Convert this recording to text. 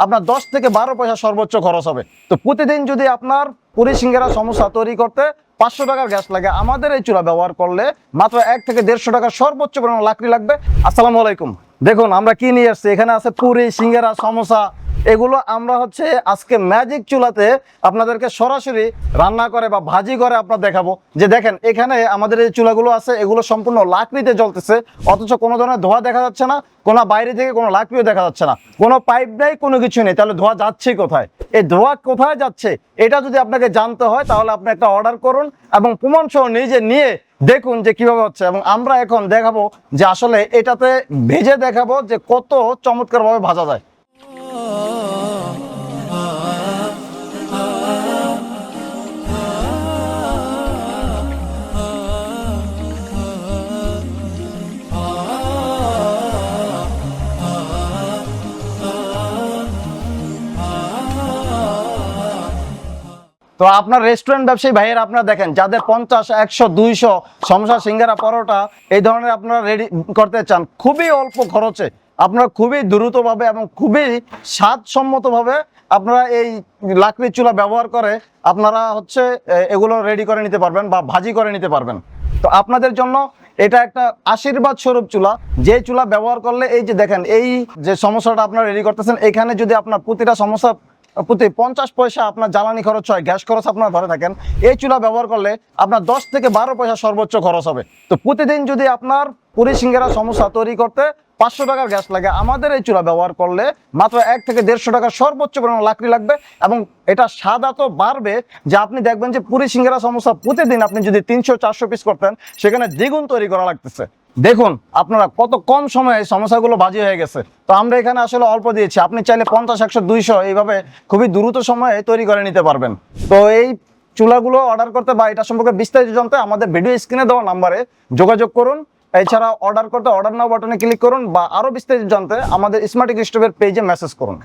আপনার 10 থেকে 12 পয়সা সর্বোচ্চ খরচ হবে। তো প্রতিদিন যদি আপনার পুরি সিঙ্গারা সমোসা তৈরি করতে 500 টাকার গ্যাস লাগে, আমাদের এই চুলা ব্যবহার করলে মাত্র 1 থেকে 150 টাকা সর্বোচ্চ পরিমাণ লাকড়ি লাগবে। আসসালামু আলাইকুম। দেখুন আমরা কি নিয়ে আসছি, এখানে আছে পুরি সিঙ্গারা সমোসা। এগুলো আমরা আজকে ম্যাজিক চুলাতে আপনাদেরকে সরাসরি রান্না করে বা ভাজি করে আপনার দেখাবো। যে দেখেন এখানে আমাদের এই চুলাগুলো আছে, এগুলো সম্পূর্ণ লাকড়িতে জ্বলতেছে, অথচ কোনো ধরনের ধোঁয়া দেখা যাচ্ছে না, কোনো বাইরে থেকে কোনো লাকড়িও দেখা যাচ্ছে না, কোনো পাইপ নেই, কোনো কিছু নেই। তাহলে ধোঁয়া যাচ্ছে কোথায়? এই ধোঁয়া কোথায় যাচ্ছে এটা যদি আপনাকে জানতে হয় তাহলে আপনি একটা অর্ডার করুন এবং প্রমাণ সহ নিজে নিয়ে দেখুন যে কিভাবে হচ্ছে। এবং আমরা এখন দেখাবো যে আসলে এটাতে ভেজে দেখাবো যে কত চমৎকারভাবে ভাজা যায়। তো আপনার রেস্টুরেন্ট ব্যবসায়ী ভাইয়ের আপনারা দেখেন যাদের 50, 100, 200 সমোসা সিঙ্গারা পরোটা এই ধরনের আপনারা রেডি করতে চান খুবই অল্প খরচে, আপনারা খুবই দ্রুতভাবে এবং খুবই স্বাদসম্মতভাবে আপনারা এই লাকড়ির চুলা ব্যবহার করে আপনারা এগুলো রেডি করে নিতে পারবেন বা ভাজি করে নিতে পারবেন। তো আপনাদের জন্য এটা একটা আশীর্বাদ স্বরূপ চুলা, যে চুলা ব্যবহার করলে এই যে দেখেন এই যে সমস্যাটা আপনারা রেডি করতেছেন, এখানে যদি আপনার প্রতিটা সমস্যা প্রতি 50 পয়সা আপনার জ্বালানি খরচ হয়, গ্যাস খরচ আপনারা ধরে থাকেন, এই চুলা ব্যবহার করলে আপনার 10 থেকে 12 পয়সা সর্বোচ্চ খরচ হবে। তো প্রতিদিন যদি আপনার পুরি সিঙ্গারা সমোসা তৈরি করতে 500 টাকার গ্যাস লাগে, আমাদের এই চুলা ব্যবহার করলে মাত্র 1 থেকে 150 টাকা সর্বোচ্চ পরিমাণ লাকড়ি লাগবে। এবং এটা স্বাদ এত বাড়বে যে আপনি দেখবেন যে পুরি সিঙ্গারা সমোসা প্রতিদিন আপনি যদি 300-400 পিস করতেন, সেখানে দ্বিগুণ তৈরি করা লাগতেছে। দেখুন আপনারা কত কম সময়ে সমস্যাগুলো ভাজি হয়ে গেছে। তো আমরা এখানে আসলে অল্প দিয়েছি, আপনি চাইলে 50, 100, 200 এইভাবে খুবই দ্রুত সময়ে তৈরি করে নিতে পারবেন। তো এই চুলাগুলো অর্ডার করতে বা এটা সম্পর্কে বিস্তারিত জানতে আমাদের ভিডিও স্ক্রিনে দেওয়া নাম্বারে যোগাযোগ করুন। এছাড়া অর্ডার করতে অর্ডার নাও বাটনে ক্লিক করুন বা আরও বিস্তারিত জানতে আমাদের স্মার্ট টেক স্টোভের পেজে মেসেজ করুন।